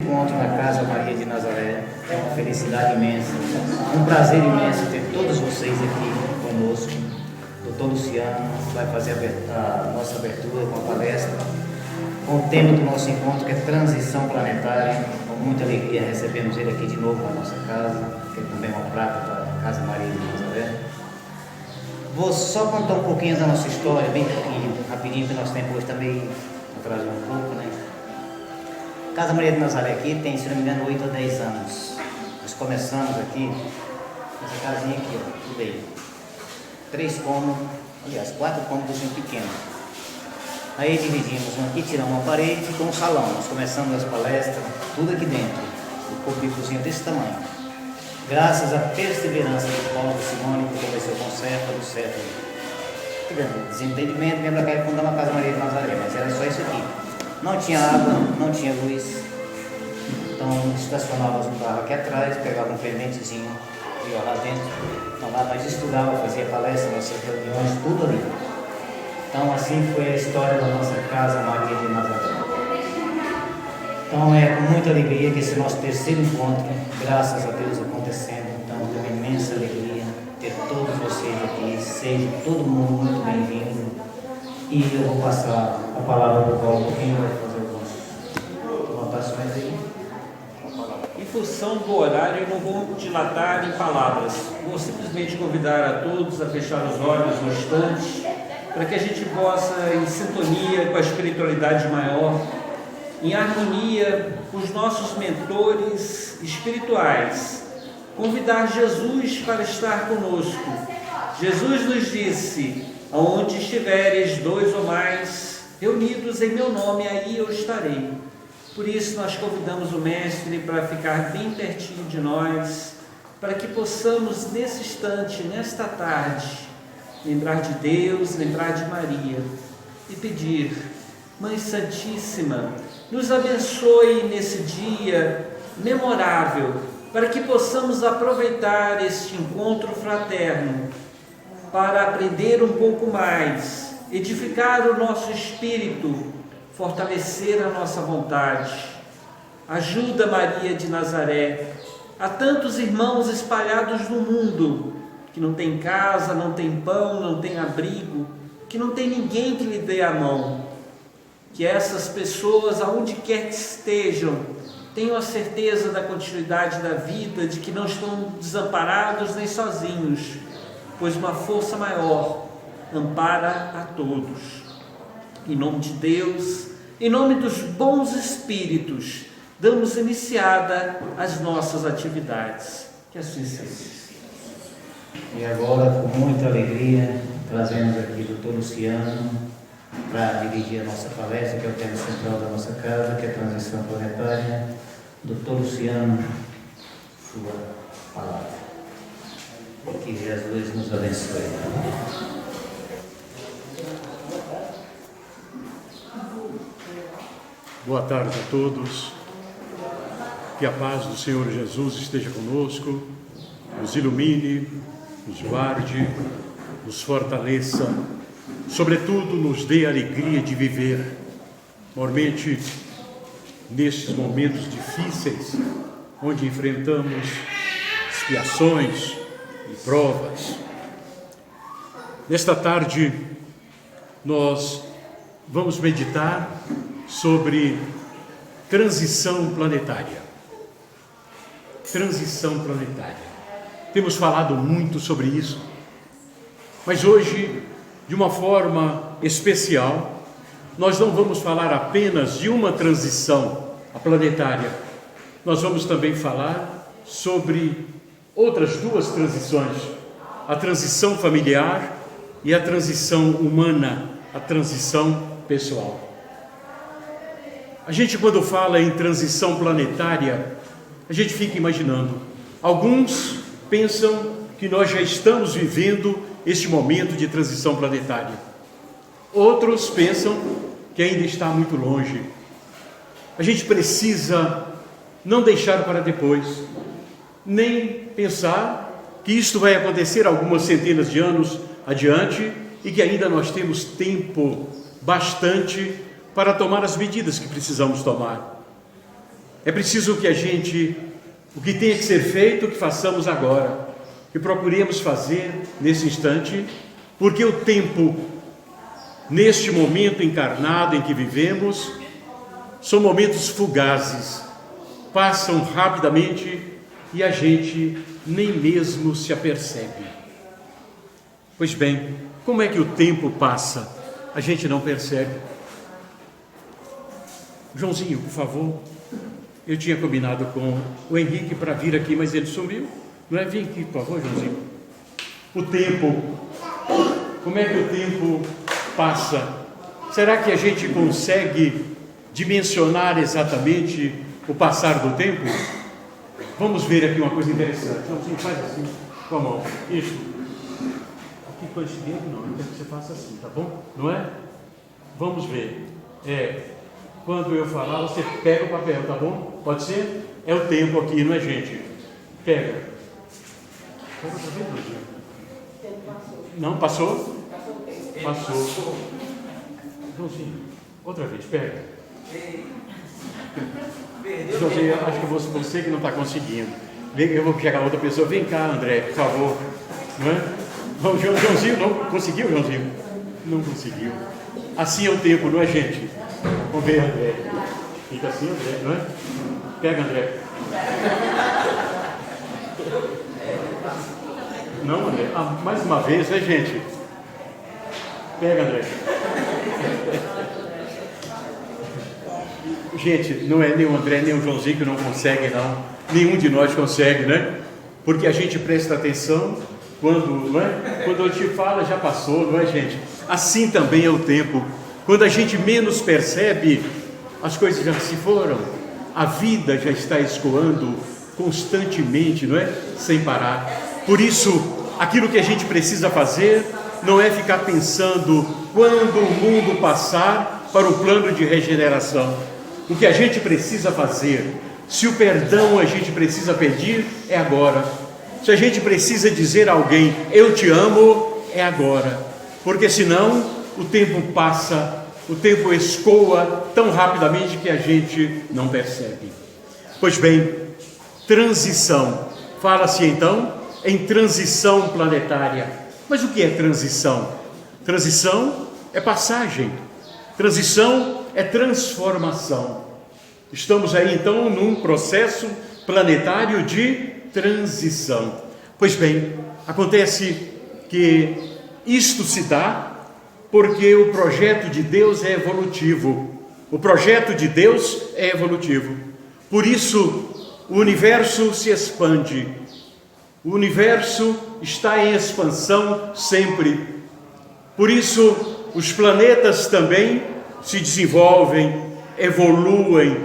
encontro na Casa Maria de Nazaré. É uma felicidade imensa, um prazer imenso ter todos vocês aqui conosco. O Dr. Luciano vai fazer a nossa abertura com a palestra, com o tema do nosso encontro, que é transição planetária. Com muita alegria recebemos ele aqui de novo na nossa casa, que também é uma prata para a Casa Maria de Nazaré. Vou só contar um pouquinho da nossa história, bem pouquinho, rapidinho, porque nosso tempo hoje está meio atrasado um pouco, né? Casa Maria de Nazaré aqui tem, se não me engano, 8 ou 10 anos. Nós começamos aqui, nessa casinha aqui, ó, tudo aí. 3 cômodos, aliás, 4 cômodos e um pequeno. Aí dividimos um aqui, tiramos uma parede e ficou um salão. Nós começamos as palestras, tudo aqui dentro. O corpo de cozinha desse tamanho. Graças à perseverança do Paulo e Simone, que começou com certo do certo. Tivemos desentendimento, lembra que fundamos a Casa Maria de Nazaré, mas era só isso aqui. Não tinha água, não tinha luz. Então estacionávamos o carro aqui atrás, pegava um fermentezinho e ia lá dentro. Então lá nós estudávamos, fazia palestra, nossas reuniões, tudo ali. Então assim foi a história da nossa Casa Maria de Nazaré. Então é com muita alegria que esse nosso terceiro encontro, graças a Deus, acontecendo. Então é uma imensa alegria ter todos vocês aqui, seja todo mundo muito bem-vindo. E eu vou passar a palavra para o Paulo, quem vai fazer algumas anotações aí. Em função do horário, eu não vou dilatar em palavras. Vou simplesmente convidar a todos a fechar os olhos no instante, para que a gente possa, em sintonia com a espiritualidade maior, em harmonia com os nossos mentores espirituais, convidar Jesus para estar conosco. Jesus nos disse: aonde estiveres 2 ou mais reunidos em meu nome, aí eu estarei. Por isso nós convidamos o Mestre para ficar bem pertinho de nós, para que possamos nesse instante, nesta tarde, lembrar de Deus, lembrar de Maria e pedir: Mãe Santíssima, nos abençoe nesse dia memorável, para que possamos aproveitar este encontro fraterno para aprender um pouco mais, edificar o nosso espírito, fortalecer a nossa vontade. Ajuda, Maria de Nazaré, a tantos irmãos espalhados no mundo, que não tem casa, não tem pão, não tem abrigo, que não tem ninguém que lhe dê a mão. Que essas pessoas, aonde quer que estejam, tenham a certeza da continuidade da vida, de que não estão desamparados nem sozinhos, pois uma força maior ampara a todos. Em nome de Deus, em nome dos bons espíritos, damos iniciada às nossas atividades. Que assim seja. E agora, com muita alegria, trazemos aqui o Dr. Luciano para dirigir a nossa palestra, que é o tema central da nossa casa, que é a transição planetária. Dr. Luciano, sua palavra. Que Jesus nos abençoe. Boa tarde a todos. Que a paz do Senhor Jesus esteja conosco, nos ilumine, nos guarde, nos fortaleça, sobretudo nos dê a alegria de viver, mormente nestes momentos difíceis, onde enfrentamos expiações e provas. Nesta tarde, nós vamos meditar sobre transição planetária. Transição planetária. Temos falado muito sobre isso, mas hoje, de uma forma especial, nós não vamos falar apenas de uma transição, a planetária. Nós vamos também falar sobre outras 2 transições, a transição familiar e a transição humana, a transição pessoal. A gente, quando fala em transição planetária, a gente fica imaginando. Alguns pensam que nós já estamos vivendo este momento de transição planetária. Outros pensam que ainda está muito longe. A gente precisa não deixar para depois, nem pensar que isto vai acontecer algumas centenas de anos adiante e que ainda nós temos tempo bastante para tomar as medidas que precisamos tomar. É preciso que o que tenha que ser feito, que façamos agora, que procuremos fazer nesse instante, porque o tempo, neste momento encarnado em que vivemos, são momentos fugazes, passam rapidamente e a gente nem mesmo se apercebe. Pois bem, como é que o tempo passa? A gente não percebe. Joãozinho, por favor. Eu tinha combinado com o Henrique para vir aqui, mas ele sumiu. Não é? Vem aqui, por favor, Joãozinho. O tempo. Como é que o tempo passa? Será que a gente consegue dimensionar exatamente o passar do tempo? Vamos ver aqui uma coisa interessante. Joãozinho, faz assim, com a mão. Isso. Aqui com esse dedo, não. Eu quero que você faça assim, tá bom? Não é? Vamos ver. Quando eu falar, você pega o papel, tá bom? Pode ser? É o tempo aqui, não é, gente? Pega. Pega outra vez, não, passou? Passou. Joãozinho, outra vez, pega. Joãozinho, acho que você que não está conseguindo. Eu vou pegar outra pessoa. Vem cá, André, por favor. Não é? Vamos, Joãozinho, não conseguiu, Joãozinho? Não conseguiu. Assim é o tempo, não é, gente? Vamos ver, André. Fica assim, André, não é? Pega, André. Não, André. Mais uma vez, né, gente? Pega, André. Gente, não é nem o André, nem o Joãozinho que não consegue, não. Nenhum de nós consegue, né? Porque a gente presta atenção quando, não é? Quando a gente fala, já passou, não é, gente? Assim também é o tempo. Quando a gente menos percebe, as coisas já se foram. A vida já está escoando constantemente, não é? Sem parar. Por isso, aquilo que a gente precisa fazer não é ficar pensando quando o mundo passar para o plano de regeneração. O que a gente precisa fazer, se o perdão a gente precisa pedir, é agora. Se a gente precisa dizer a alguém, eu te amo, é agora. Porque senão o tempo passa, o tempo escoa tão rapidamente que a gente não percebe. Pois bem, transição. Fala-se então em transição planetária. Mas o que é transição? Transição é passagem. Transição é transformação. Estamos aí então num processo planetário de transição. Pois bem, acontece que isto se dá porque o projeto de Deus é evolutivo. O projeto de Deus é evolutivo. Por isso, o universo se expande. O universo está em expansão sempre. Por isso, os planetas também se desenvolvem, evoluem.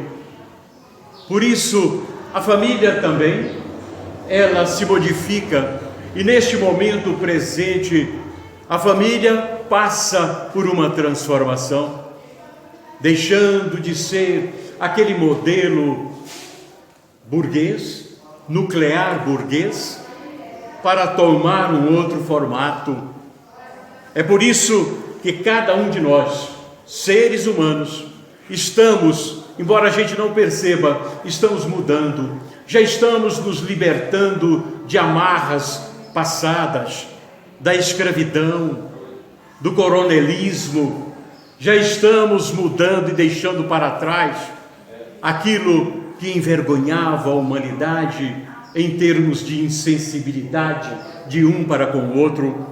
Por isso, a família também, ela se modifica. E neste momento presente, a família passa por uma transformação, deixando de ser aquele modelo burguês, nuclear burguês, para tomar um outro formato. É por isso que cada um de nós, seres humanos, estamos, embora a gente não perceba, estamos mudando, já estamos nos libertando de amarras passadas, da escravidão, do coronelismo, já estamos mudando e deixando para trás aquilo que envergonhava a humanidade em termos de insensibilidade de um para com o outro.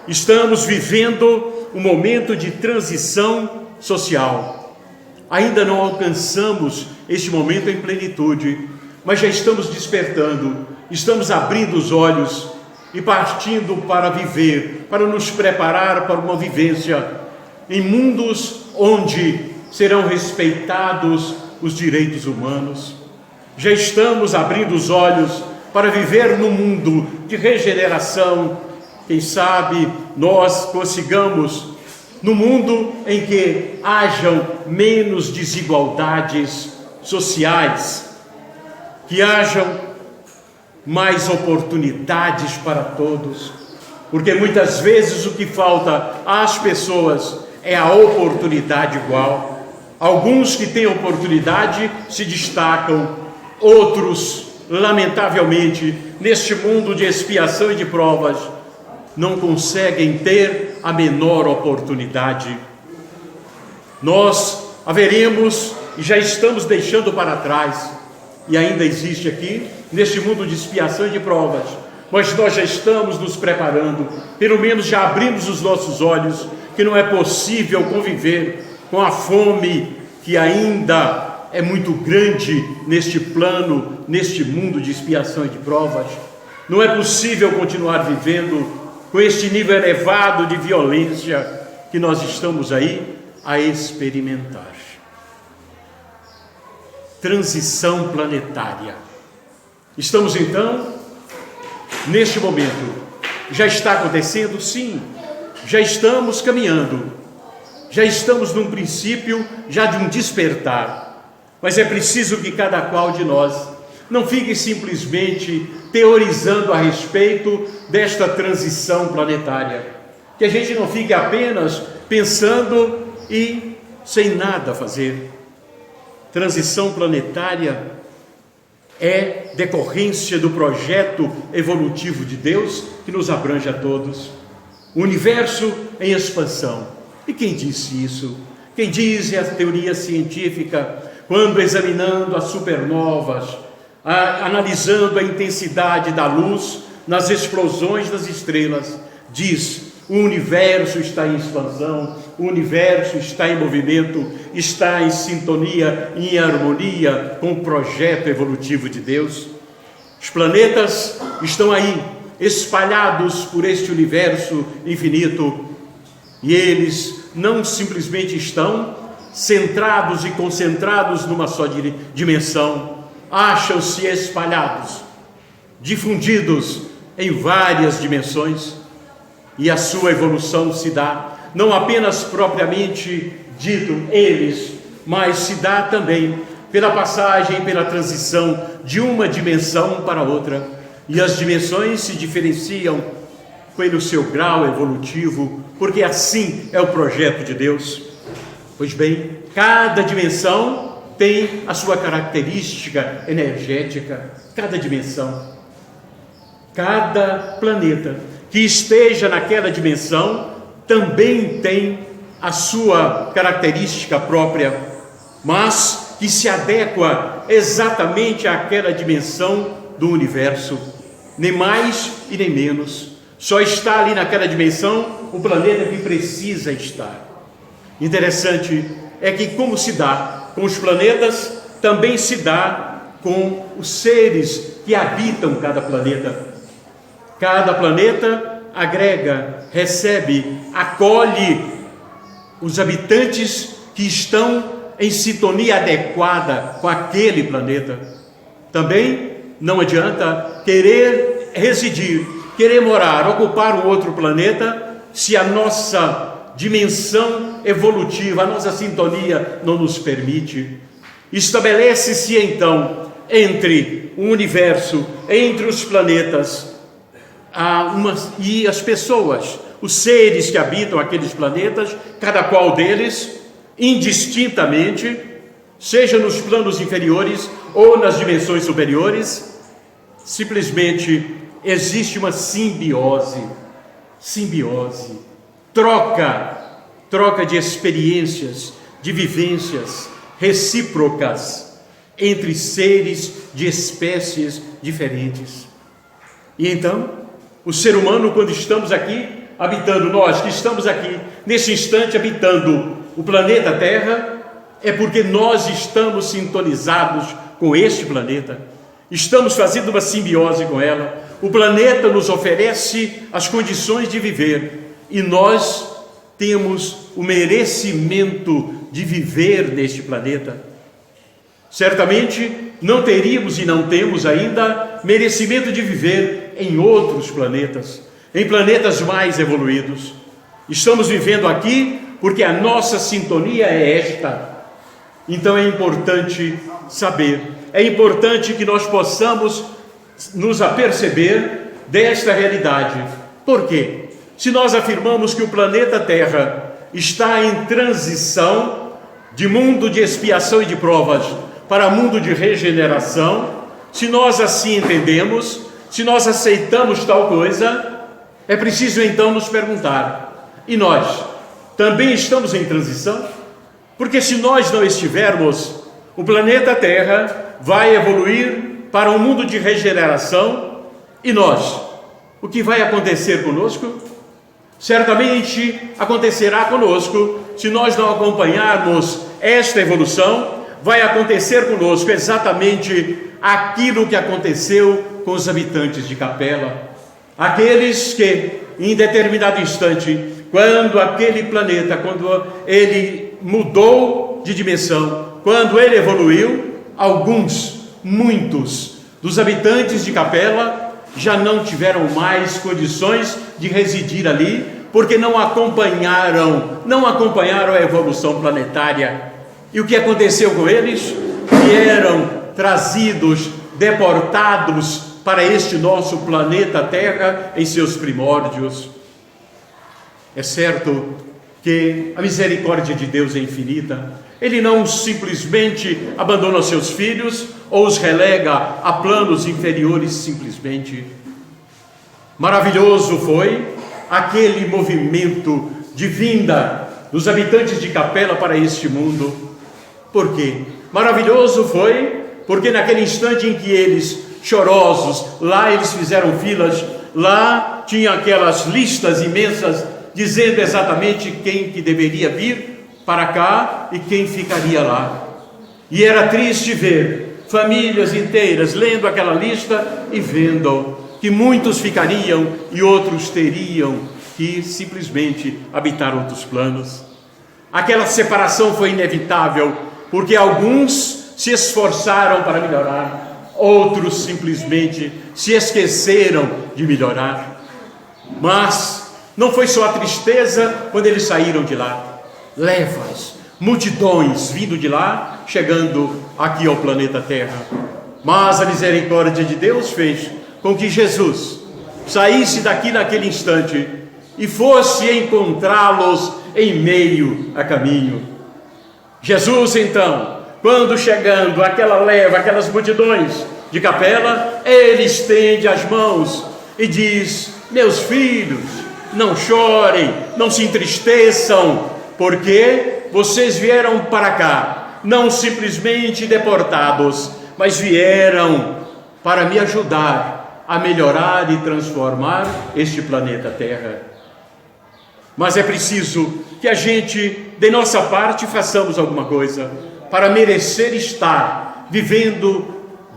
Estamos vivendo um momento de transição social. Ainda não alcançamos este momento em plenitude, mas já estamos despertando, estamos abrindo os olhos e partindo para viver, para nos preparar para uma vivência em mundos onde serão respeitados os direitos humanos. Já estamos abrindo os olhos para viver num mundo de regeneração. Quem sabe nós consigamos, num mundo em que hajam menos desigualdades sociais, que hajam mais oportunidades para todos, porque muitas vezes o que falta às pessoas é a oportunidade igual, Alguns que têm oportunidade se destacam, outros, lamentavelmente, neste mundo de expiação e de provas, não conseguem ter a menor oportunidade. Nós haveremos e já estamos deixando para trás, e ainda existe aqui, neste mundo de expiação e de provas, mas nós já estamos nos preparando, pelo menos já abrimos os nossos olhos, que não é possível conviver com a fome que ainda é muito grande neste plano, neste mundo de expiação e de provas. Não é possível continuar vivendo com este nível elevado de violência que nós estamos aí a experimentar. Transição planetária. Estamos então, neste momento, já está acontecendo? Sim, já estamos caminhando, já estamos num princípio já de um despertar, mas é preciso que cada qual de nós não fique simplesmente teorizando a respeito desta transição planetária, que a gente não fique apenas pensando e sem nada fazer. Transição planetária é decorrência do projeto evolutivo de Deus que nos abrange a todos. O universo em expansão. E quem disse isso? Quem diz é a teoria científica, quando examinando as supernovas, analisando a intensidade da luz nas explosões das estrelas, diz: o universo está em expansão, o universo está em movimento, está em sintonia, em harmonia com o projeto evolutivo de Deus. Os planetas estão aí, espalhados por este universo infinito, e eles não simplesmente estão centrados e concentrados numa só dimensão, acham-se espalhados, difundidos em várias dimensões, e a sua evolução se dá, não apenas propriamente dito eles, mas se dá também pela passagem, pela transição de uma dimensão para outra, e as dimensões se diferenciam pelo seu grau evolutivo, porque assim é o projeto de Deus. Pois bem, cada dimensão tem a sua característica energética, cada dimensão, cada planeta que esteja naquela dimensão também tem a sua característica própria, mas que se adequa exatamente àquela dimensão do universo, nem mais e nem menos. Só está ali naquela dimensão o planeta que precisa estar. Interessante é que, como se dá com os planetas, também se dá com os seres que habitam cada planeta. Cada planeta agrega, recebe, acolhe os habitantes que estão em sintonia adequada com aquele planeta. Também não adianta querer residir, querer morar, ocupar um outro planeta, se a nossa dimensão evolutiva, a nossa sintonia não nos permite. Estabelece-se então entre o universo, entre os planetas, e as pessoas, os seres que habitam aqueles planetas, cada qual deles, indistintamente, seja nos planos inferiores ou nas dimensões superiores, simplesmente existe uma simbiose, troca de experiências, de vivências recíprocas entre seres de espécies diferentes. E então, o ser humano, quando estamos aqui habitando, nós que estamos aqui nesse instante habitando o planeta Terra, é porque nós estamos sintonizados com este planeta, estamos fazendo uma simbiose com ela. O planeta nos oferece as condições de viver e nós temos o merecimento de viver neste planeta. Certamente não teríamos e não temos ainda merecimento de viver em outros planetas, em planetas mais evoluídos. Estamos vivendo aqui porque a nossa sintonia é esta. Então é importante saber, é importante que nós possamos nos aperceber desta realidade. Por quê? Se nós afirmamos que o planeta Terra está em transição, de mundo de expiação e de provas para mundo de regeneração, se nós assim entendemos, se nós aceitamos tal coisa, é preciso então nos perguntar: e nós também estamos em transição? Porque se nós não estivermos, o planeta Terra vai evoluir para um mundo de regeneração, e nós, o que vai acontecer conosco? Certamente acontecerá conosco, se nós não acompanharmos esta evolução, vai acontecer conosco exatamente aquilo que aconteceu com os habitantes de Capela. Aqueles que, em determinado instante, quando aquele planeta, quando ele mudou de dimensão, quando ele evoluiu, muitos dos habitantes de Capela já não tiveram mais condições de residir ali, porque não acompanharam a evolução planetária. E o que aconteceu com eles? Vieram trazidos, deportados para este nosso planeta Terra em seus primórdios. É certo que a misericórdia de Deus é infinita. Ele não simplesmente abandona os seus filhos ou os relega a planos inferiores simplesmente. Maravilhoso foi aquele movimento de vinda dos habitantes de Capela para este mundo. Por quê? Maravilhoso foi porque naquele instante em que eles, chorosos, lá eles fizeram filas, lá tinha aquelas listas imensas dizendo exatamente quem que deveria vir para cá e quem ficaria lá. E era triste ver famílias inteiras lendo aquela lista e vendo que muitos ficariam e outros teriam que simplesmente habitar outros planos. Aquela separação foi inevitável, porque alguns se esforçaram para melhorar, outros simplesmente se esqueceram de melhorar. Mas não foi só a tristeza quando eles saíram de lá. Levas, multidões vindo de lá, chegando aqui ao planeta Terra. Mas a misericórdia de Deus fez com que Jesus saísse daqui naquele instante e fosse encontrá-los em meio a caminho. Jesus, então, quando chegando aquela leva, aquelas multidões de Capela, ele estende as mãos e diz: meus filhos, não chorem, não se entristeçam, porque vocês vieram para cá, não simplesmente deportados, mas vieram para me ajudar a melhorar e transformar este planeta Terra. Mas é preciso que a gente, de nossa parte, façamos alguma coisa para merecer estar vivendo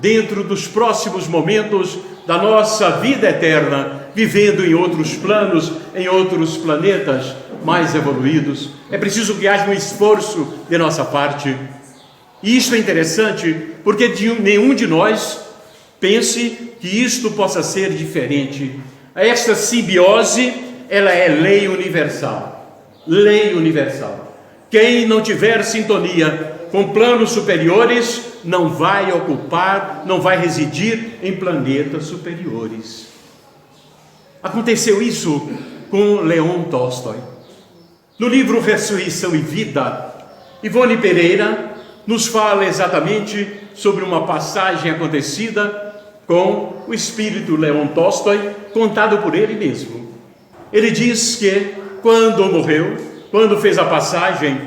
dentro dos próximos momentos da nossa vida eterna, vivendo em outros planos, em outros planetas mais evoluídos. É preciso que haja um esforço de nossa parte. E isso é interessante porque nenhum de nós pense que isto possa ser diferente. Esta simbiose, ela é lei universal. Lei universal. Quem não tiver sintonia com planos superiores não vai ocupar, não vai residir em planetas superiores. Aconteceu isso com Leon Tolstói. No livro Ressurreição e Vida, Ivone Pereira nos fala exatamente sobre uma passagem acontecida com o espírito Leon Tolstói, contado por ele mesmo. Ele diz que quando morreu, quando fez a passagem,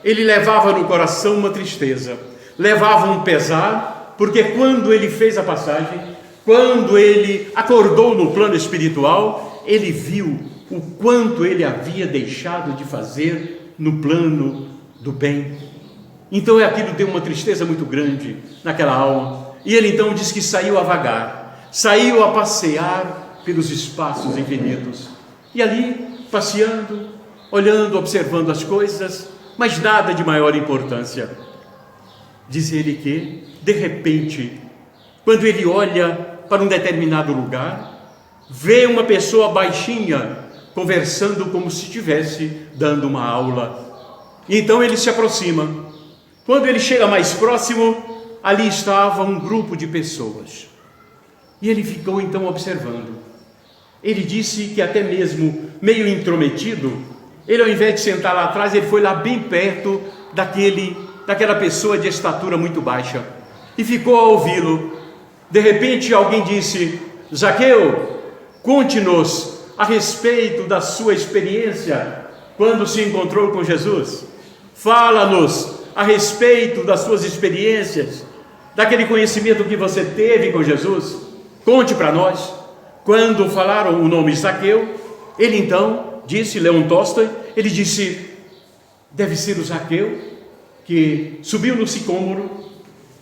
ele levava no coração uma tristeza, levava um pesar, porque quando ele fez a passagem, quando ele acordou no plano espiritual, ele viu o quanto ele havia deixado de fazer no plano do bem. Então aquilo deu uma tristeza muito grande naquela alma. E ele então diz que saiu a vagar, saiu a passear pelos espaços infinitos. E ali, passeando, olhando, observando as coisas, mas nada de maior importância. Diz ele que, de repente, quando ele olha para um determinado lugar, vê uma pessoa baixinha conversando como se estivesse dando uma aula. Então ele se aproxima. Quando ele chega mais próximo, ali estava um grupo de pessoas. E ele ficou então observando. Ele disse que até mesmo meio intrometido, ele ao invés de sentar lá atrás, ele foi lá bem perto daquela pessoa de estatura muito baixa e ficou a ouvi-lo. De repente alguém disse: Zaqueu, conte-nos a respeito da sua experiência quando se encontrou com Jesus. Fala-nos a respeito das suas experiências, daquele conhecimento que você teve com Jesus. Conte para nós. Quando falaram o nome Zaqueu, ele então disse, Leon Tolstói, ele disse: deve ser o Zaqueu que subiu no sicômoro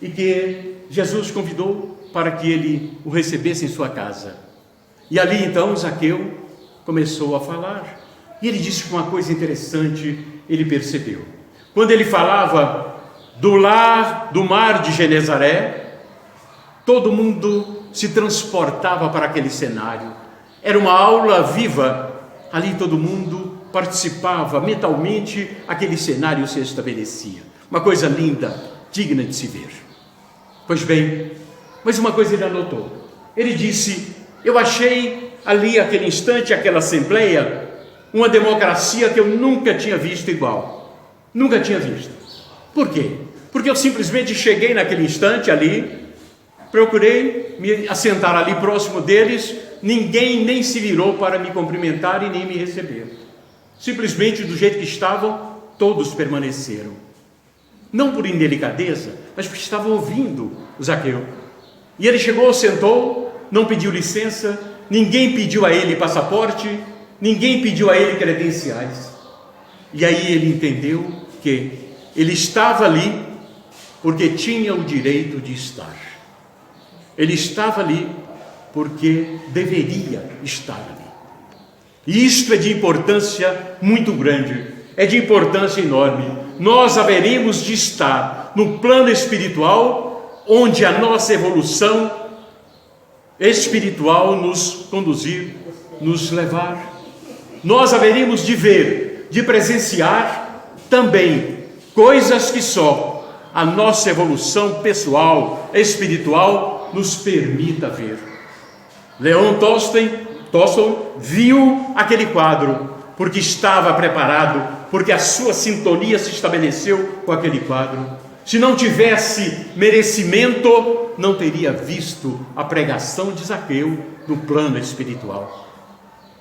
e que Jesus convidou para que ele o recebesse em sua casa. E ali então Zaqueu começou a falar, e ele disse que uma coisa interessante ele percebeu. Quando ele falava do mar de Genezaré, todo mundo se transportava para aquele cenário. Era uma aula viva, ali todo mundo participava mentalmente, aquele cenário se estabelecia. Uma coisa linda, digna de se ver. Pois bem, mas uma coisa ele anotou. Ele disse: eu achei ali, aquele instante, aquela assembleia, uma democracia que eu nunca tinha visto igual. Nunca tinha visto. Por quê? Porque eu simplesmente cheguei naquele instante ali, procurei me assentar ali próximo deles, ninguém nem se virou para me cumprimentar e nem me receber. Simplesmente do jeito que estavam, todos permaneceram. Não por indelicadeza, mas porque estavam ouvindo o Zaqueu. E ele chegou, sentou, não pediu licença, ninguém pediu a ele passaporte, ninguém pediu a ele credenciais. E aí ele entendeu que ele estava ali porque tinha o direito de estar. Ele estava ali porque deveria estar ali. E isto é de importância muito grande, é de importância enorme. Nós haveremos de estar no plano espiritual, onde a nossa evolução espiritual nos conduzir, nos levar. Nós haveremos de ver, de presenciar também coisas que só a nossa evolução pessoal, espiritual, nos permita ver. Leon Tolstói viu aquele quadro porque estava preparado, porque a sua sintonia se estabeleceu com aquele quadro. Se não tivesse merecimento, não teria visto a pregação de Zaqueu no plano espiritual.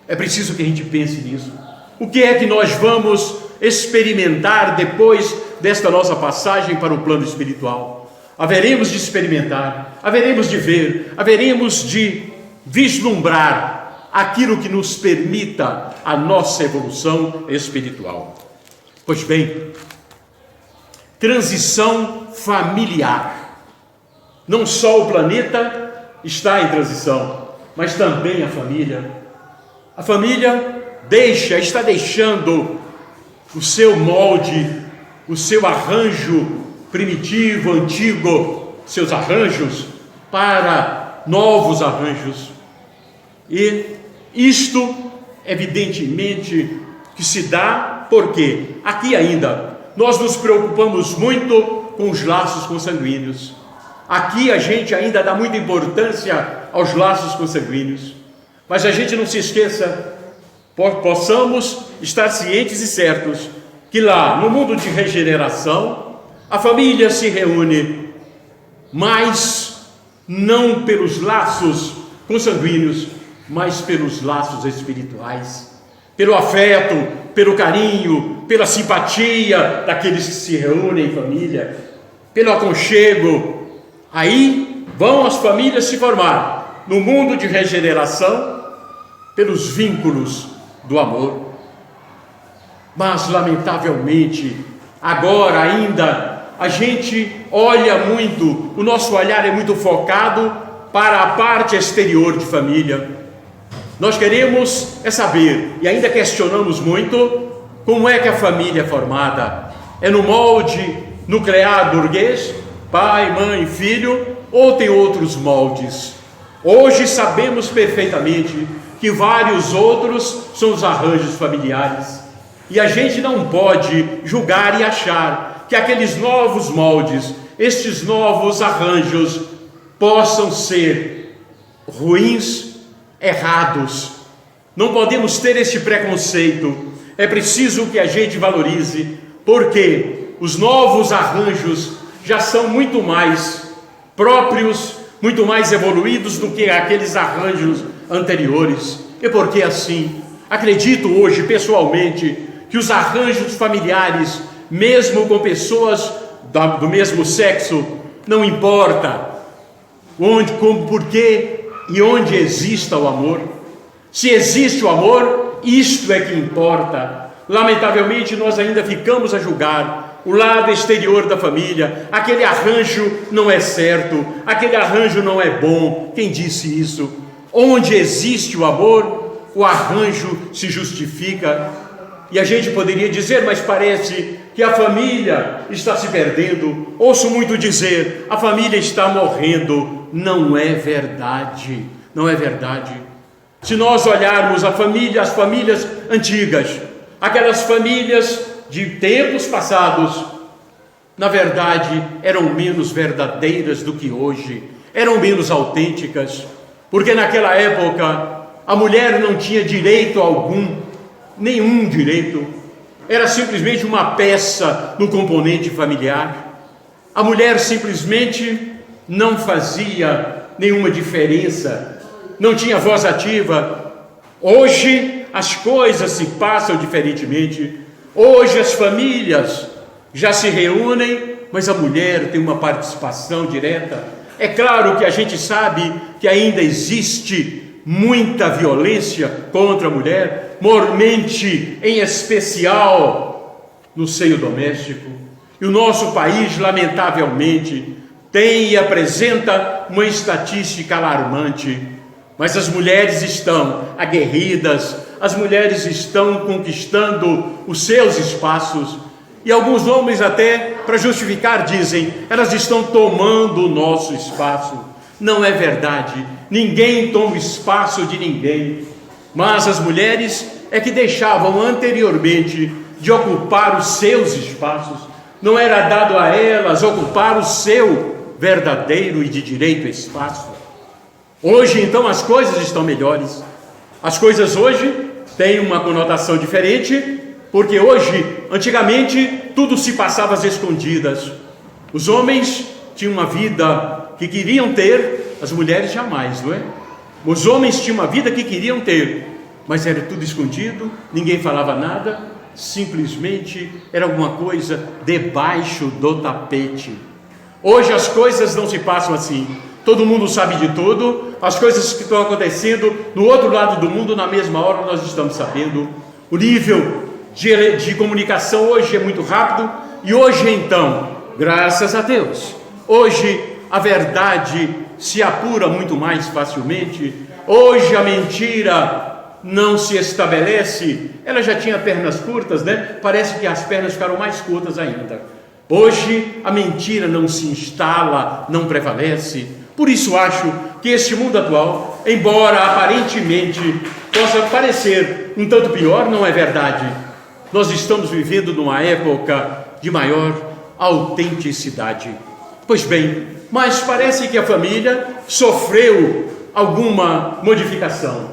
É preciso que a gente pense nisso. O que é que nós vamos experimentar depois desta nossa passagem para o plano espiritual? Haveremos de experimentar, haveremos de ver, haveremos de vislumbrar aquilo que nos permita a nossa evolução espiritual. Pois bem, transição familiar. Não só o planeta está em transição, mas também a família. A família está deixando o seu molde, o seu arranjo primitivo, antigo, seus arranjos para novos arranjos. E isto, evidentemente, que se dá porque aqui ainda nós nos preocupamos muito com os laços consanguíneos. Aqui a gente ainda dá muita importância aos laços consanguíneos. Mas a gente não se esqueça, possamos estar cientes e certos que lá no mundo de regeneração a família se reúne, mas não pelos laços consanguíneos, mas pelos laços espirituais, pelo afeto, pelo carinho, pela simpatia daqueles que se reúnem em família, pelo aconchego. Aí vão as famílias se formar no mundo de regeneração pelos vínculos do amor. Mas lamentavelmente agora ainda a gente olha muito, o nosso olhar é muito focado para a parte exterior de família. Nós queremos saber, e ainda questionamos muito, como é que a família é formada. É no molde nuclear burguês, pai, mãe, filho, ou tem outros moldes? Hoje sabemos perfeitamente que vários outros são os arranjos familiares, e a gente não pode julgar e achar que aqueles novos moldes, estes novos arranjos possam ser ruins, errados. Não podemos ter este preconceito. É preciso que a gente valorize, porque os novos arranjos já são muito mais próprios, muito mais evoluídos do que aqueles arranjos anteriores. E por que assim? Acredito hoje, pessoalmente, que os arranjos familiares, mesmo com pessoas do mesmo sexo, não importa onde, como, porquê e onde exista o amor. Se existe o amor, isto é que importa. Lamentavelmente, nós ainda ficamos a julgar o lado exterior da família. Aquele arranjo não é certo, aquele arranjo não é bom. Quem disse isso? Onde existe o amor, o arranjo se justifica. E a gente poderia dizer, mas parece que a família está se perdendo. Ouço muito dizer, a família está morrendo. Não é verdade, não é verdade. Se nós olharmos as famílias antigas, aquelas famílias de tempos passados, na verdade, eram menos verdadeiras do que hoje, eram menos autênticas, porque naquela época a mulher não tinha direito algum, nenhum direito, era simplesmente uma peça no componente familiar. A mulher simplesmente não fazia nenhuma diferença, não tinha voz ativa. Hoje as coisas se passam diferentemente. Hoje as famílias já se reúnem, mas a mulher tem uma participação direta. É claro que a gente sabe que ainda existe muita violência contra a mulher, mormente, em especial no seio doméstico. E o nosso país, lamentavelmente, tem e apresenta uma estatística alarmante. Mas as mulheres estão aguerridas, as mulheres estão conquistando os seus espaços. E alguns homens até, para justificar, dizem, elas estão tomando o nosso espaço. Não é verdade, ninguém toma o espaço de ninguém. Mas as mulheres é que deixavam anteriormente de ocupar os seus espaços. Não era dado a elas ocupar o seu verdadeiro e de direito espaço. Hoje, então, as coisas estão melhores. As coisas hoje têm uma conotação diferente, porque hoje, antigamente, tudo se passava às escondidas. Os homens tinham uma vida que queriam ter, as mulheres jamais, não é? Os homens tinham uma vida que queriam ter, mas era tudo escondido, ninguém falava nada, simplesmente era alguma coisa debaixo do tapete. Hoje as coisas não se passam assim. Todo mundo sabe de tudo, as coisas que estão acontecendo no outro lado do mundo, na mesma hora nós estamos sabendo. O nível de comunicação hoje é muito rápido, e hoje então, graças a Deus, hoje a verdade se apura muito mais facilmente. Hoje a mentira não se estabelece, ela já tinha pernas curtas, né? Parece que as pernas ficaram mais curtas ainda. Hoje a mentira não se instala, não prevalece. Por isso acho que este mundo atual, embora aparentemente possa parecer um tanto pior, não é verdade. Nós estamos vivendo numa época de maior autenticidade. Pois bem, mas parece que a família sofreu alguma modificação,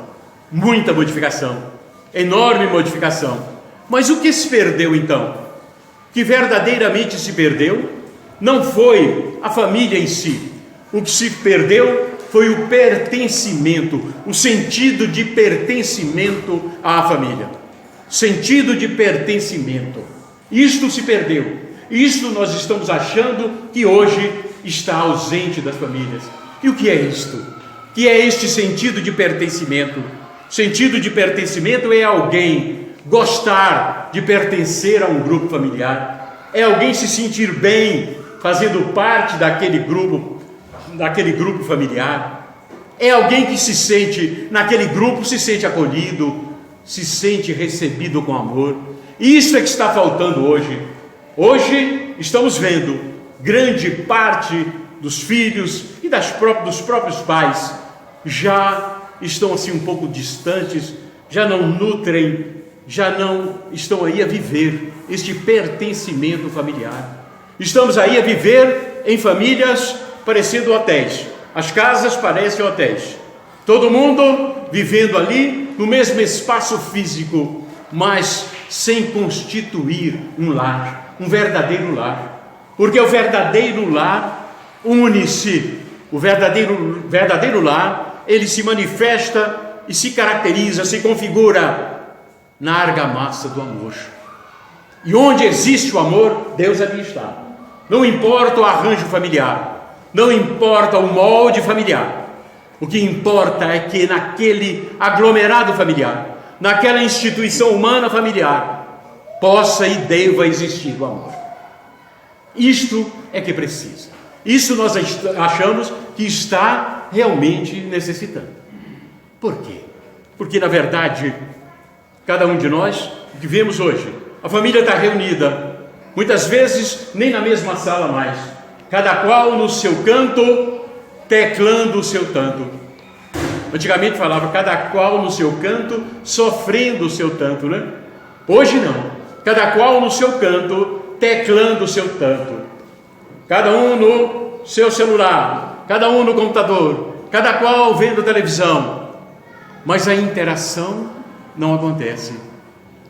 muita modificação, enorme modificação. Mas o que se perdeu então? Que verdadeiramente se perdeu não foi a família em si. O que se perdeu foi o pertencimento, o sentido de pertencimento à família. Sentido de pertencimento. Isto se perdeu. Isto nós estamos achando que hoje está ausente das famílias. E o que é isto? O que é este sentido de pertencimento? Sentido de pertencimento é alguém gostar de pertencer a um grupo familiar. É alguém se sentir bem fazendo parte daquele grupo familiar. É alguém que se sente, naquele grupo, se sente acolhido, se sente recebido com amor. Isso é que está faltando hoje. Hoje estamos vendo grande parte dos filhos e dos próprios pais já estão assim um pouco distantes, já não nutrem, já não estão aí a viver este pertencimento familiar. Estamos aí a viver em famílias parecendo hotéis. As casas parecem hotéis. Todo mundo vivendo ali no mesmo espaço físico, mas sem constituir um lar. um verdadeiro lar. Porque o verdadeiro lar une-se. O verdadeiro lar, ele se manifesta e se caracteriza, se configura na argamassa do amor. E onde existe o amor, Deus ali está. Não importa o arranjo familiar, não importa o molde familiar. O que importa é que naquele aglomerado familiar, naquela instituição humana familiar, possa e deva existir o amor. Isto é que precisa. Isso nós achamos que está realmente necessitando. Por quê? Porque, na verdade, cada um de nós, o que vemos hoje, a família está reunida, muitas vezes nem na mesma sala mais, cada qual no seu canto, teclando o seu tanto. Antigamente falava cada qual no seu canto, sofrendo o seu tanto, né? Hoje não, cada qual no seu canto, teclando o seu tanto. Cada um no seu celular, cada um no computador, cada qual vendo televisão. Mas a interação não acontece.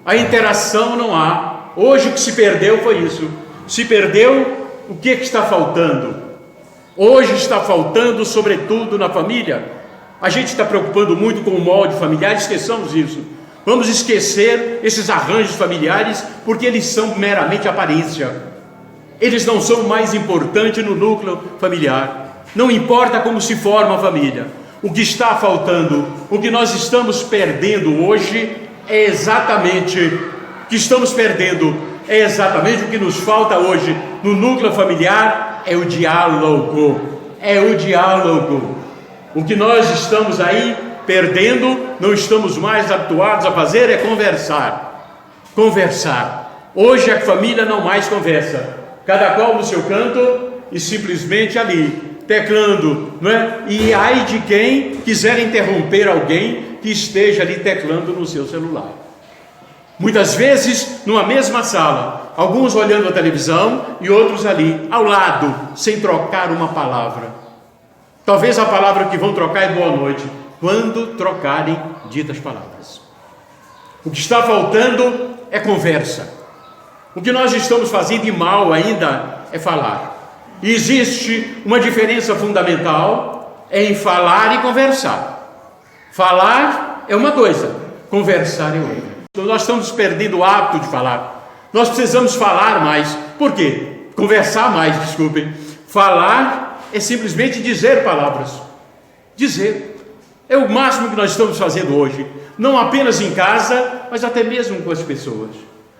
A interação não há. Hoje o que se perdeu foi isso. Se perdeu, o que está faltando? Hoje está faltando, sobretudo na família. A gente está preocupando muito com o molde familiar, esqueçamos isso. Vamos esquecer esses arranjos familiares, porque eles são meramente aparência. Eles não são mais importantes no núcleo familiar. Não importa como se forma a família. O que está faltando, o que nós estamos perdendo hoje é exatamente o que estamos perdendo, é exatamente o que nos falta hoje no núcleo familiar, é o diálogo. É o diálogo. O que nós estamos aí perdendo, não estamos mais habituados a fazer, é conversar. Conversar. Hoje a família não mais conversa. Cada qual no seu canto e simplesmente ali, teclando, não é? E ai de quem quiser interromper alguém que esteja ali teclando no seu celular. Muitas vezes, numa mesma sala, alguns olhando a televisão e outros ali, ao lado, sem trocar uma palavra. Talvez a palavra que vão trocar é boa noite, quando trocarem ditas palavras. O que está faltando é conversa. O que nós estamos fazendo de mal ainda é falar. E existe uma diferença fundamental em falar e conversar. Falar é uma coisa, conversar é outra. Então nós estamos perdendo o hábito de falar. Nós precisamos falar mais. Por quê? Conversar mais, desculpem. Falar é simplesmente dizer palavras. Dizer. É o máximo que nós estamos fazendo hoje. Não apenas em casa, mas até mesmo com as pessoas.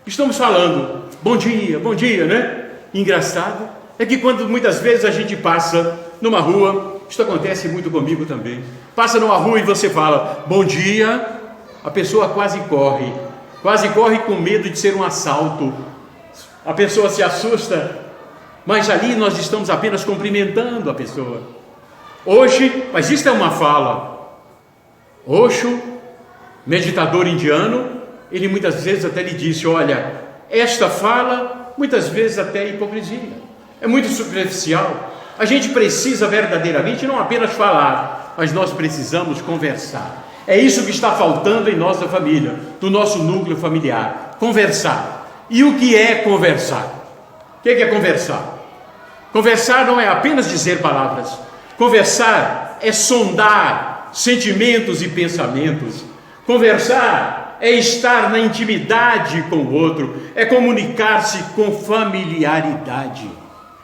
Estamos falando, bom dia, né? Engraçado é que quando muitas vezes a gente passa numa rua, isso acontece muito comigo também, passa numa rua e você fala, bom dia, a pessoa quase corre com medo de ser um assalto, a pessoa se assusta, mas ali nós estamos apenas cumprimentando a pessoa. Hoje, mas isso é uma fala. Osho, meditador indiano, ele muitas vezes até lhe disse, olha, esta fala, muitas vezes até é hipocrisia, é muito superficial. A gente precisa verdadeiramente não apenas falar, mas nós precisamos conversar. É isso que está faltando em nossa família, no nosso núcleo familiar, conversar. E o que é conversar? O que é conversar? Conversar não é apenas dizer palavras. Conversar é sondar sentimentos e pensamentos. Conversar é estar na intimidade com o outro, é comunicar-se com familiaridade.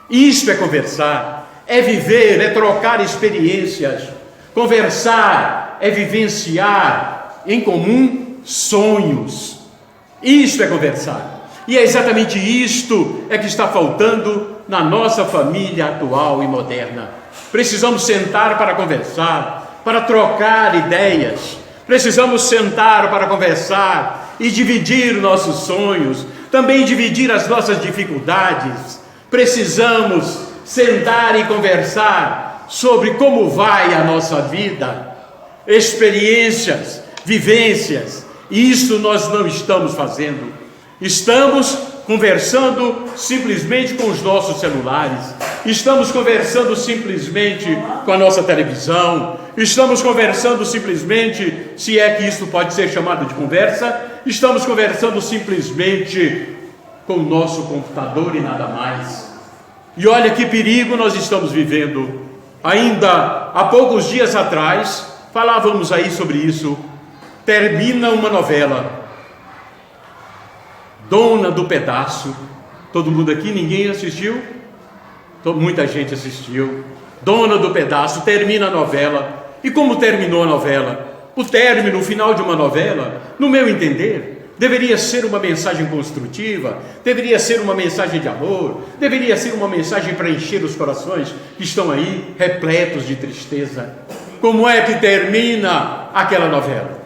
Isto é conversar, é viver, é trocar experiências. Conversar é vivenciar em comum sonhos. Isto é conversar. E é exatamente isto que está faltando na nossa família atual e moderna. Precisamos sentar para conversar, para trocar ideias. Precisamos sentar para conversar e dividir nossos sonhos, também dividir as nossas dificuldades. Precisamos sentar e conversar sobre como vai a nossa vida, experiências, vivências. Isso nós não estamos fazendo. Estamos conversando simplesmente com os nossos celulares, estamos conversando simplesmente com a nossa televisão, estamos conversando simplesmente, se é que isso pode ser chamado de conversa, estamos conversando simplesmente com o nosso computador e nada mais. E olha que perigo nós estamos vivendo. Ainda há poucos dias atrás, falávamos aí sobre isso. Termina uma novela, Dona do Pedaço. Todo mundo aqui, ninguém assistiu? Muita gente assistiu. Dona do Pedaço, termina a novela. E como terminou a novela? O término, o final de uma novela, no meu entender, deveria ser uma mensagem construtiva, deveria ser uma mensagem de amor, deveria ser uma mensagem para encher os corações que estão aí repletos de tristeza. Como é que termina aquela novela?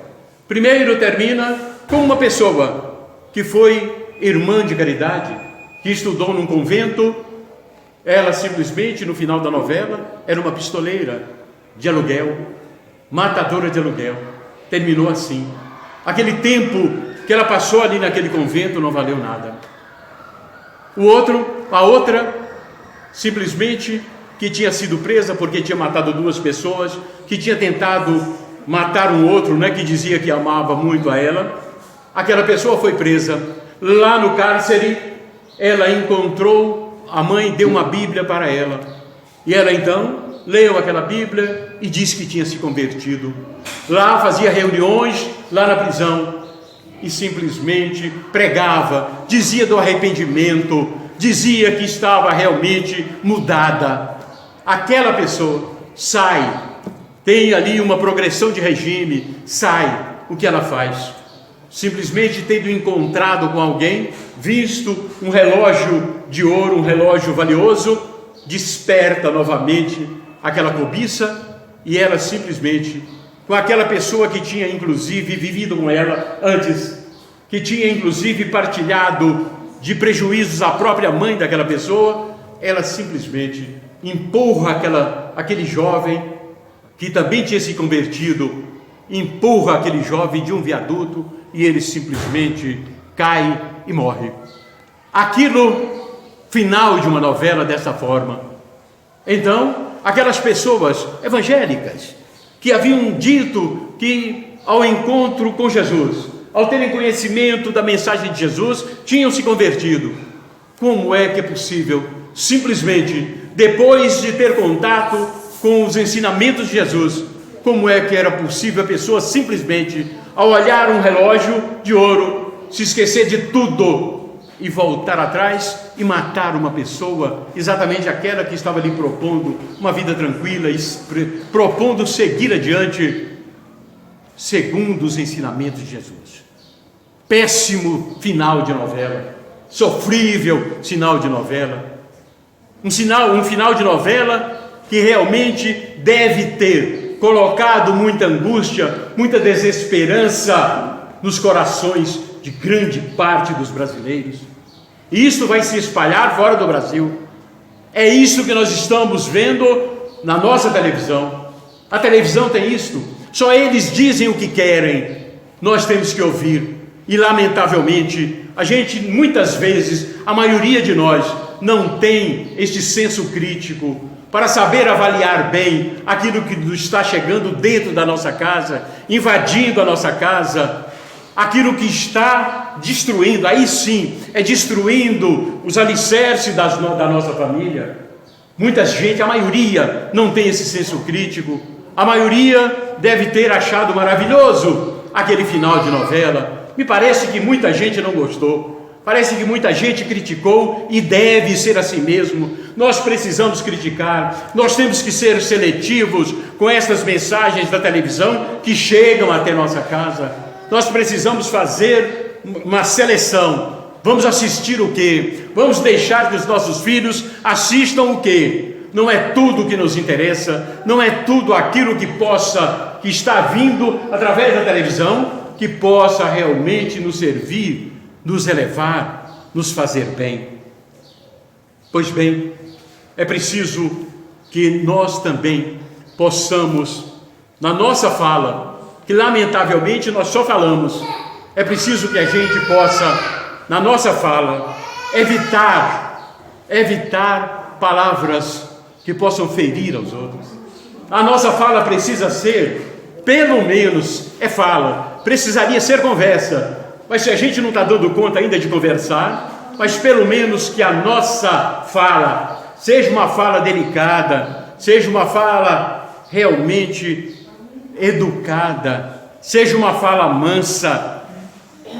Primeiro termina com uma pessoa que foi irmã de caridade, que estudou num convento. Ela simplesmente, no final da novela, era uma pistoleira de aluguel, matadora de aluguel. Terminou assim. Aquele tempo que ela passou ali naquele convento não valeu nada. A outra, simplesmente, que tinha sido presa porque tinha matado 2 pessoas, que tinha tentado matar um outro, né, que dizia que amava muito a ela. Aquela pessoa foi presa. Lá no cárcere, ela encontrou, a mãe deu uma Bíblia para ela. E ela então leu aquela Bíblia e disse que tinha se convertido. Lá fazia reuniões, lá na prisão, e simplesmente pregava, dizia do arrependimento, dizia que estava realmente mudada. Aquela pessoa sai, tem ali uma progressão de regime, sai. O que ela faz? Simplesmente tendo encontrado com alguém, visto um relógio de ouro, um relógio valioso, desperta novamente aquela cobiça, e ela simplesmente, com aquela pessoa que tinha inclusive vivido com ela antes, que tinha inclusive partilhado de prejuízos à própria mãe daquela pessoa, ela simplesmente empurra aquele jovem que também tinha se convertido, empurra aquele jovem de um viaduto, e ele simplesmente cai e morre. Aquilo, final de uma novela dessa forma. Então, aquelas pessoas evangélicas que haviam dito que ao encontro com Jesus, ao terem conhecimento da mensagem de Jesus, tinham se convertido. Como é que é possível, simplesmente, depois de ter contato com os ensinamentos de Jesus, como é que era possível a pessoa simplesmente, ao olhar um relógio de ouro, se esquecer de tudo e voltar atrás e matar uma pessoa, exatamente aquela que estava ali propondo uma vida tranquila, propondo seguir adiante segundo os ensinamentos de Jesus. Péssimo final de novela, sofrível final de novela, um final de novela que realmente deve ter colocado muita angústia, muita desesperança nos corações de grande parte dos brasileiros. E isso vai se espalhar fora do Brasil. É isso que nós estamos vendo na nossa televisão. A televisão tem isto. Só eles dizem o que querem. Nós temos que ouvir. E lamentavelmente, a gente muitas vezes, a maioria de nós, não tem este senso crítico para saber avaliar bem aquilo que está chegando dentro da nossa casa, invadindo a nossa casa, aquilo que está destruindo, aí sim, é destruindo os alicerces da nossa família. Muita gente, a maioria, não tem esse senso crítico. A maioria deve ter achado maravilhoso aquele final de novela. Me parece que muita gente não gostou. Parece que muita gente criticou, e deve ser assim mesmo. Nós precisamos criticar, nós temos que ser seletivos com essas mensagens da televisão que chegam até nossa casa. Nós precisamos fazer uma seleção. Vamos assistir o quê? Vamos deixar que os nossos filhos assistam o quê? Não é tudo que nos interessa, não é tudo aquilo que está vindo através da televisão, que possa realmente nos servir, nos elevar, nos fazer bem. Pois bem, é preciso que nós também possamos, na nossa fala, que lamentavelmente nós só falamos, é preciso que a gente possa, na nossa fala, evitar palavras que possam ferir aos outros. A nossa fala precisa ser, pelo menos, fala, precisaria ser conversa. Mas se a gente não está dando conta ainda de conversar, mas pelo menos que a nossa fala seja uma fala delicada, seja uma fala realmente educada, seja uma fala mansa,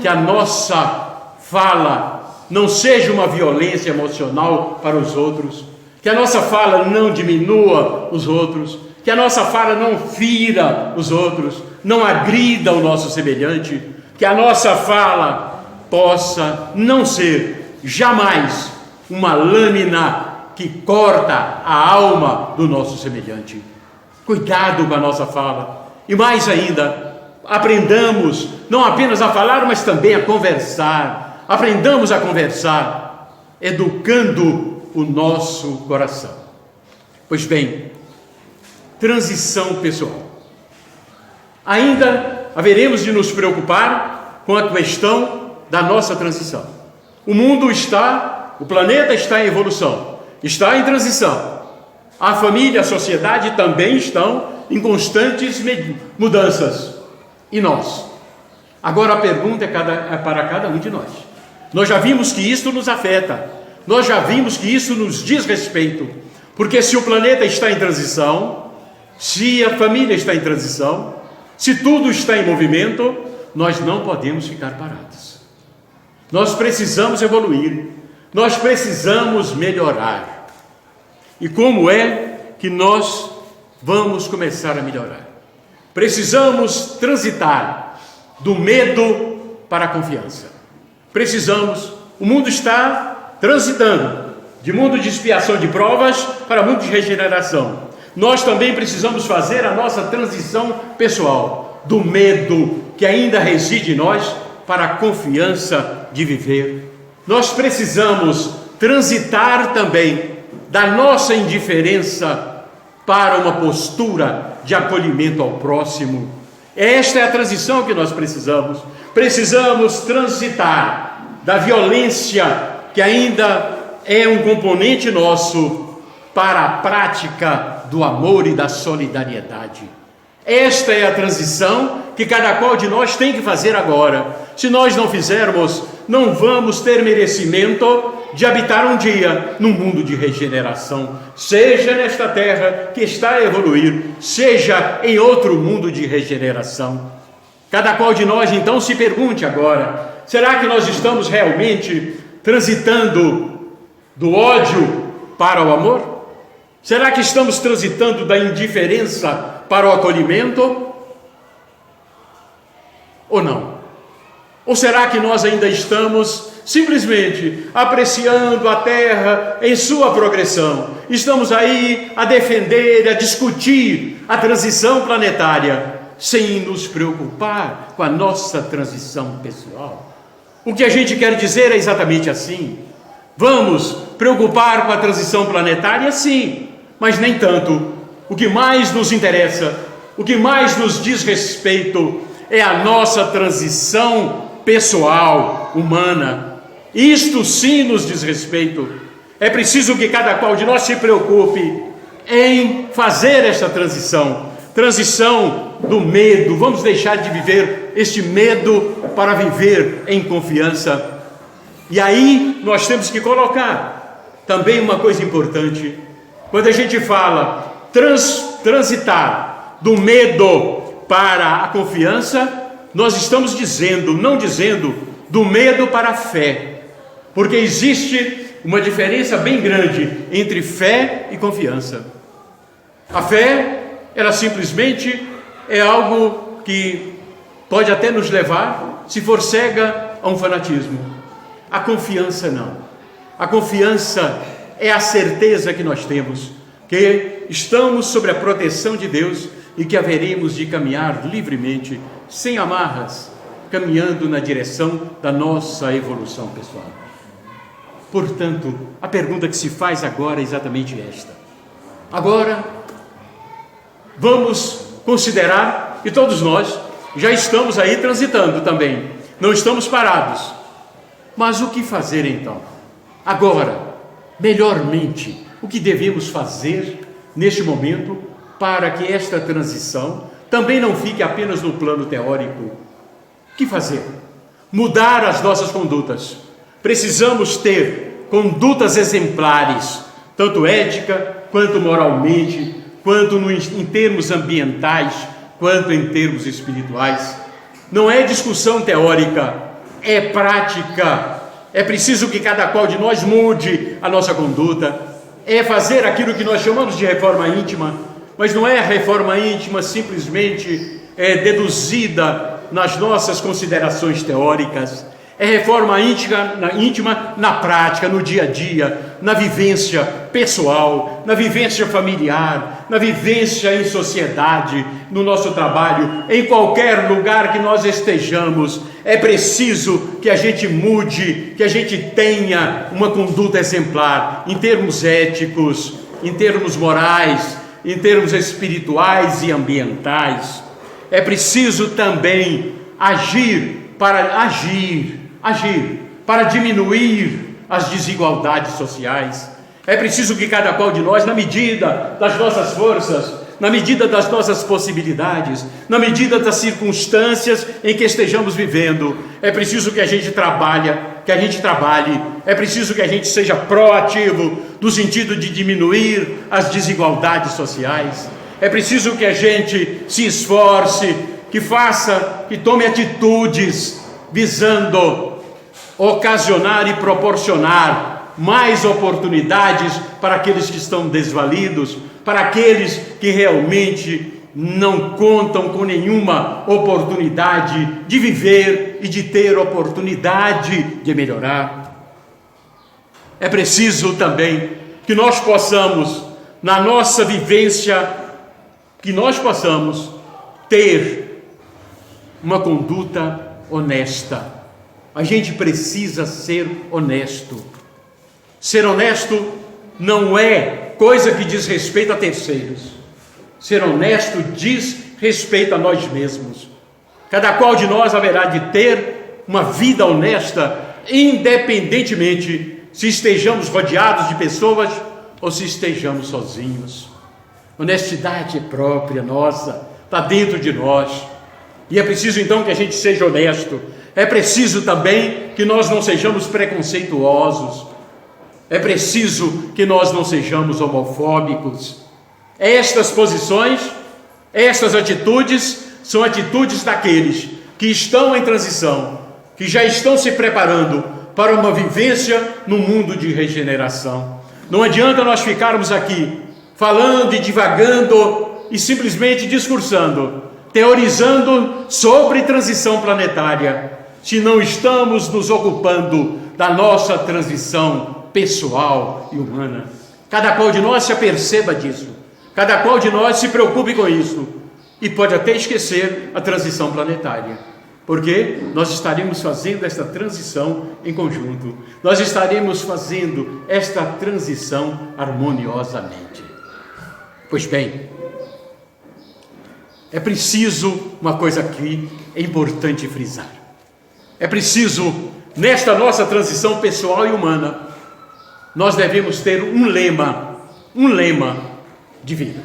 que a nossa fala não seja uma violência emocional para os outros, que a nossa fala não diminua os outros, que a nossa fala não fira os outros, não agrida o nosso semelhante, que a nossa fala possa não ser jamais uma lâmina que corta a alma do nosso semelhante. Cuidado com a nossa fala. E mais ainda, aprendamos não apenas a falar, mas também a conversar. Aprendamos a conversar, educando o nosso coração. Pois bem, transição pessoal. Ainda haveremos de nos preocupar com a questão da nossa transição. O planeta está em evolução, está em transição. A família, a sociedade também estão em constantes mudanças. E nós? Agora a pergunta é para cada um de nós. Nós já vimos que isso nos afeta, nós já vimos que isso nos diz respeito, porque se o planeta está em transição, se a família está em transição, se tudo está em movimento, nós não podemos ficar parados. Nós precisamos evoluir, nós precisamos melhorar. E como é que nós vamos começar a melhorar? Precisamos transitar do medo para a confiança. O mundo está transitando de mundo de expiação de provas para mundo de regeneração. Nós também precisamos fazer a nossa transição pessoal, do medo que ainda reside em nós para a confiança de viver. Nós precisamos transitar também da nossa indiferença para uma postura de acolhimento ao próximo. Esta é a transição que nós precisamos. Precisamos transitar da violência, que ainda é um componente nosso, para a prática do amor e da solidariedade. Esta é a transição que cada qual de nós tem que fazer agora. Se nós não fizermos, não vamos ter merecimento de habitar um dia num mundo de regeneração, seja nesta terra que está a evoluir, seja em outro mundo de regeneração. Cada qual de nós então se pergunte agora: será que nós estamos realmente transitando do ódio para o amor? Será que estamos transitando da indiferença para o acolhimento? Ou não? Ou será que nós ainda estamos simplesmente apreciando a Terra em sua progressão? Estamos aí a defender, a discutir a transição planetária, sem nos preocupar com a nossa transição pessoal. O que a gente quer dizer é exatamente assim: vamos preocupar com a transição planetária, sim, mas nem tanto. O que mais nos interessa, o que mais nos diz respeito, é a nossa transição pessoal, humana. Isto sim nos diz respeito. É preciso que cada qual de nós se preocupe em fazer esta transição do medo. Vamos deixar de viver este medo para viver em confiança. E aí nós temos que colocar também uma coisa importante. Quando a gente fala transitar do medo para a confiança, nós estamos não dizendo do medo para a fé, porque existe uma diferença bem grande entre fé e confiança. A fé, ela simplesmente é algo que pode até nos levar, se for cega, a um fanatismo. A confiança não. A confiança é a certeza que nós temos que estamos sob a proteção de Deus e que haveremos de caminhar livremente, sem amarras, caminhando na direção da nossa evolução pessoal. Portanto, a pergunta que se faz agora é exatamente esta. Agora, vamos considerar que todos nós já estamos aí transitando também, não estamos parados. Mas o que fazer então? Agora, melhormente, o que devemos fazer neste momento para que esta transição também não fique apenas no plano teórico? O que fazer? Mudar as nossas condutas, precisamos ter condutas exemplares, tanto ética, quanto moralmente, quanto em termos ambientais, quanto em termos espirituais. Não é discussão teórica, é prática. É preciso que cada qual de nós mude a nossa conduta, é fazer aquilo que nós chamamos de reforma íntima, mas não é a reforma íntima simplesmente deduzida nas nossas considerações teóricas. É reforma íntima na prática, no dia a dia, na vivência pessoal, na vivência familiar, na vivência em sociedade, no nosso trabalho, em qualquer lugar que nós estejamos. É preciso que a gente mude, que a gente tenha uma conduta exemplar, em termos éticos, em termos morais, em termos espirituais e ambientais. É preciso também agir para diminuir as desigualdades sociais. É preciso que cada qual de nós, na medida das nossas forças, na medida das nossas possibilidades, na medida das circunstâncias em que estejamos vivendo, é preciso que a gente trabalhe, é preciso que a gente seja proativo no sentido de diminuir as desigualdades sociais. É preciso que a gente se esforce, que tome atitudes visando ocasionar e proporcionar mais oportunidades para aqueles que estão desvalidos, para aqueles que realmente não contam com nenhuma oportunidade de viver e de ter oportunidade de melhorar. É preciso também que nós possamos, na nossa vivência, que nós possamos ter uma conduta honesta. A gente precisa ser honesto. Ser honesto não é coisa que diz respeito a terceiros. Ser honesto diz respeito a nós mesmos. Cada qual de nós haverá de ter uma vida honesta, independentemente se estejamos rodeados de pessoas ou se estejamos sozinhos. Honestidade é própria nossa, está dentro de nós. E é preciso então que a gente seja honesto. É preciso também que nós não sejamos preconceituosos. É preciso que nós não sejamos homofóbicos. Estas posições, estas atitudes, são atitudes daqueles que estão em transição, que já estão se preparando para uma vivência no mundo de regeneração. Não adianta nós ficarmos aqui falando e divagando e simplesmente discursando, teorizando sobre transição planetária, se não estamos nos ocupando da nossa transição pessoal e humana. Cada qual de nós se aperceba disso, cada qual de nós se preocupe com isso, e pode até esquecer a transição planetária, porque nós estaremos fazendo esta transição em conjunto, nós estaremos fazendo esta transição harmoniosamente. Pois bem, é preciso uma coisa aqui, é importante frisar. É preciso, nesta nossa transição pessoal e humana, nós devemos ter um lema de vida.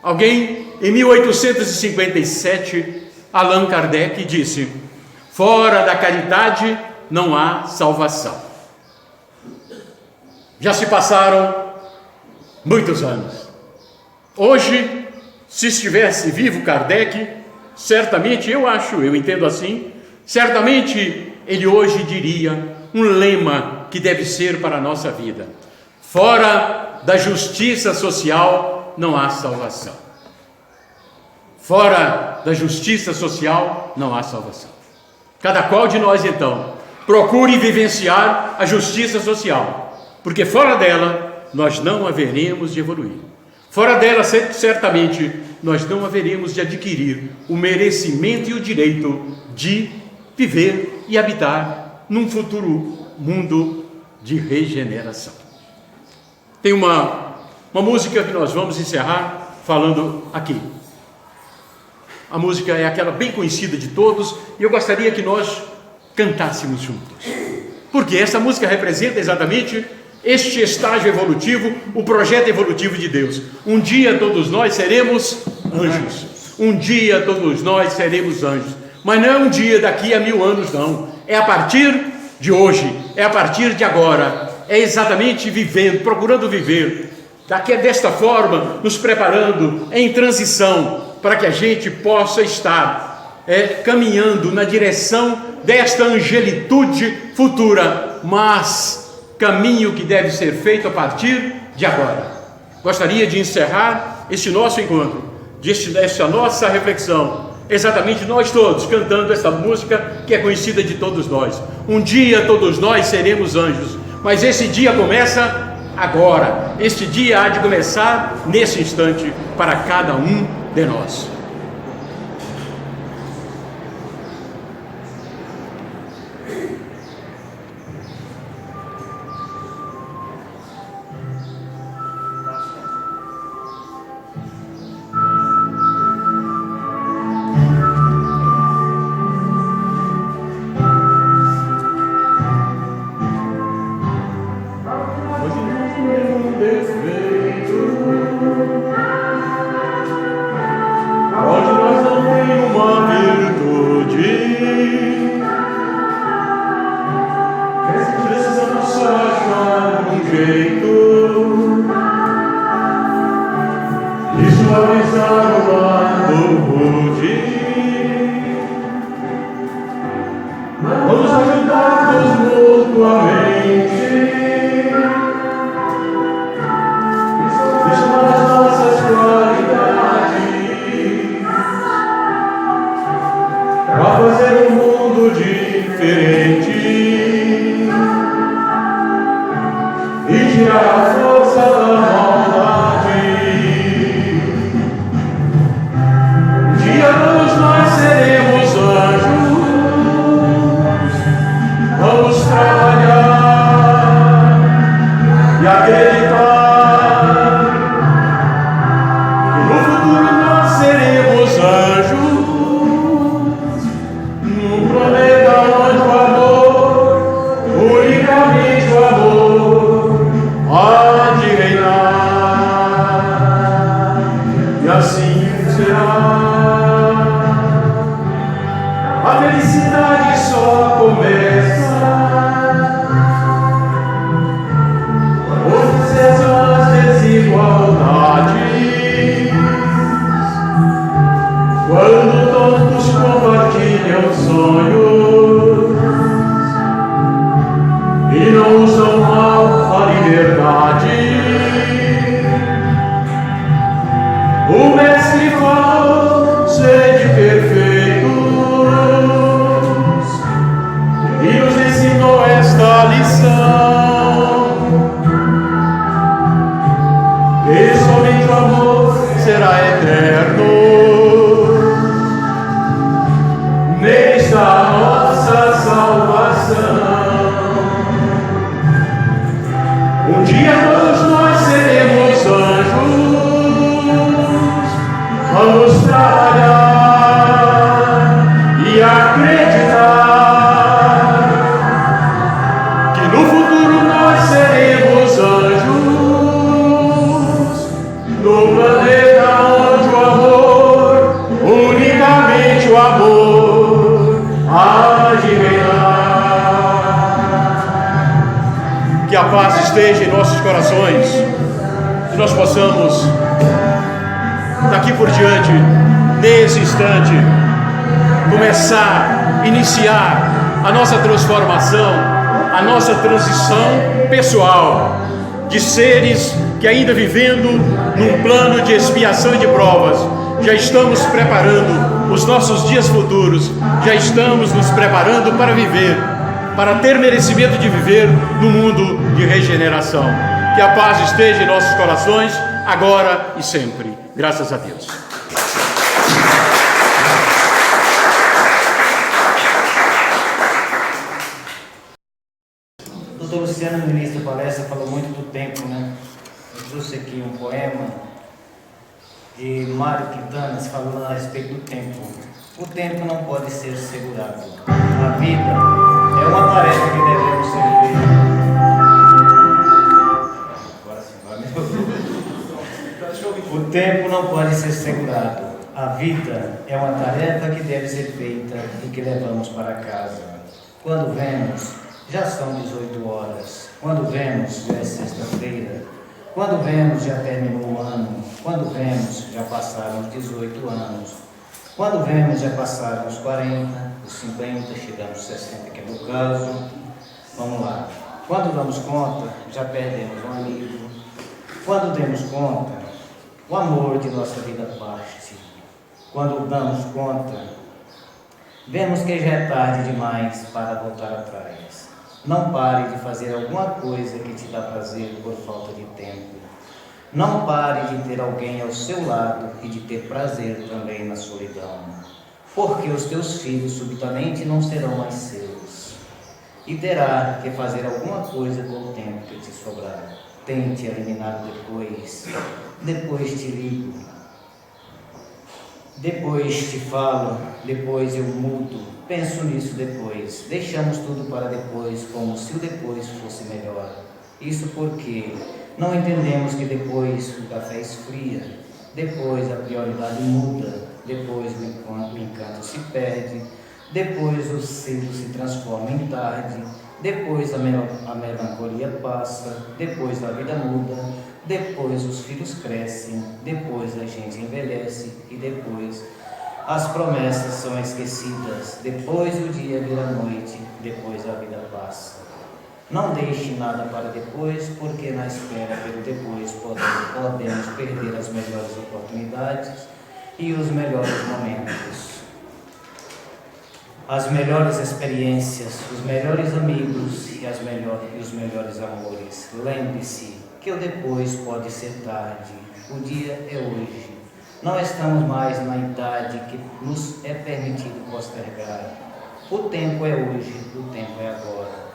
Alguém, em 1857, Allan Kardec disse: fora da caridade não há salvação. Já se passaram muitos anos. Hoje, se estivesse vivo Kardec, certamente, eu entendo assim, certamente ele hoje diria um lema que deve ser para a nossa vida: fora da justiça social não há salvação. Fora da justiça social não há salvação. Cada qual de nós, então, procure vivenciar a justiça social, porque fora dela nós não haveremos de evoluir. Fora dela, certamente, nós não haveremos de adquirir o merecimento e o direito de viver e habitar num futuro mundo de regeneração. Tem uma música que nós vamos encerrar falando aqui. A música é aquela bem conhecida de todos, e eu gostaria que nós cantássemos juntos, porque essa música representa exatamente este estágio evolutivo, o projeto evolutivo de Deus. Um dia todos nós seremos anjos. Um dia todos nós seremos anjos. Mas não é um dia daqui a 1000 anos, não. É a partir de hoje, é a partir de agora, é exatamente vivendo, procurando viver, desta forma, nos preparando em transição, para que a gente possa estar caminhando na direção desta angelitude futura, mas caminho que deve ser feito a partir de agora. Gostaria de encerrar este nosso encontro, esta nossa reflexão, exatamente nós todos cantando esta música que é conhecida de todos nós. Um dia todos nós seremos anjos, mas esse dia começa agora. Este dia há de começar nesse instante para cada um de nós. Vamos ajudar-nos mutuamente. Deixa as nossas qualidades para fazer um mundo diferente e tirar a força da maldade. Um dia todos nós seremos anjos. Vamos trabalhar e acreditar que no futuro nós seremos anjos, num planeta onde o amor, unicamente o amor, há de reinar, e assim será. A felicidade só começa quando todos compartilham sonhos e não usam mal a liberdade. O mestre falou: sede perfeitos, e nos ensinou esta lição. E somente o amor será eterno nesta nossa salvação. Um dia todos nós seremos anjos. Vamos trabalhar e acreditar que no futuro nós seremos anjos, no planeta onde o amor, unicamente o amor, há de reinar. Que a paz esteja em nossos corações, que nós possamos, daqui por diante, nesse instante, começar, iniciar a nossa transformação, a nossa transição pessoal, de seres que ainda vivendo num plano de expiação e de provas, já estamos preparando os nossos dias futuros, já estamos nos preparando para viver, para ter merecimento de viver no mundo de regeneração. Que a paz esteja em nossos corações, agora e sempre. Graças a Deus. O Dr. Luciano, no início da palestra, falou muito do tempo, né? Eu trouxe aqui um poema de Mário Quintana falando a respeito do tempo. O tempo não pode ser segurado. A vida é uma tarefa que devemos ser feita. Agora sim, vai me ouvir. O tempo não pode ser segurado. A vida é uma tarefa que deve ser feita e que levamos para casa. Quando vemos, já são 18 horas. Quando vemos, já é sexta-feira. Quando vemos, já terminou o ano. Quando vemos, já passaram os 18 anos. Quando vemos, já passaram os 40, os 50, chegamos aos 60, que é o caso. Vamos lá. Quando damos conta, já perdemos um amigo. Quando demos conta, o amor de nossa vida parte. Quando damos conta, vemos que já é tarde demais para voltar atrás. Não pare de fazer alguma coisa que te dá prazer por falta de tempo. Não pare de ter alguém ao seu lado e de ter prazer também na solidão. Porque os teus filhos subitamente não serão mais seus. E terá que fazer alguma coisa com o tempo que te sobrar. Tente eliminar depois. Depois te ligo. Depois te falo. Depois eu mudo. Penso nisso depois. Deixamos tudo para depois, como se o depois fosse melhor. Isso porque não entendemos que depois o café esfria. Depois a prioridade muda. Depois o encanto se perde. Depois o cedo se transforma em tarde. Depois a melancolia passa. Depois a vida muda. Depois os filhos crescem. Depois a gente envelhece. E depois as promessas são esquecidas. Depois o dia vira noite. Depois a vida passa. Não deixe nada para depois, porque na espera pelo depois podemos perder as melhores oportunidades e os melhores momentos, as melhores experiências, os melhores amigos e os melhores amores. Lembre-se que o depois pode ser tarde, o dia é hoje. Não estamos mais na idade que nos é permitido postergar. O tempo é hoje, o tempo é agora.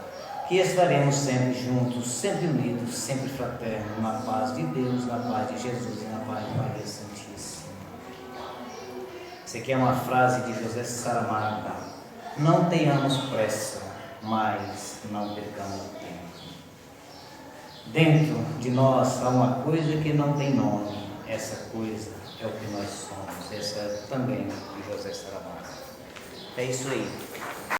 Que estaremos sempre juntos, sempre unidos, sempre fraternos, na paz de Deus, na paz de Jesus e na paz de Maria Santíssima. Isso aqui é uma frase de José Saramago. Não tenhamos pressa, mas não percamos o tempo. Dentro de nós há uma coisa que não tem nome. Essa coisa é o que nós somos. Essa é também de José Saramago. É isso aí.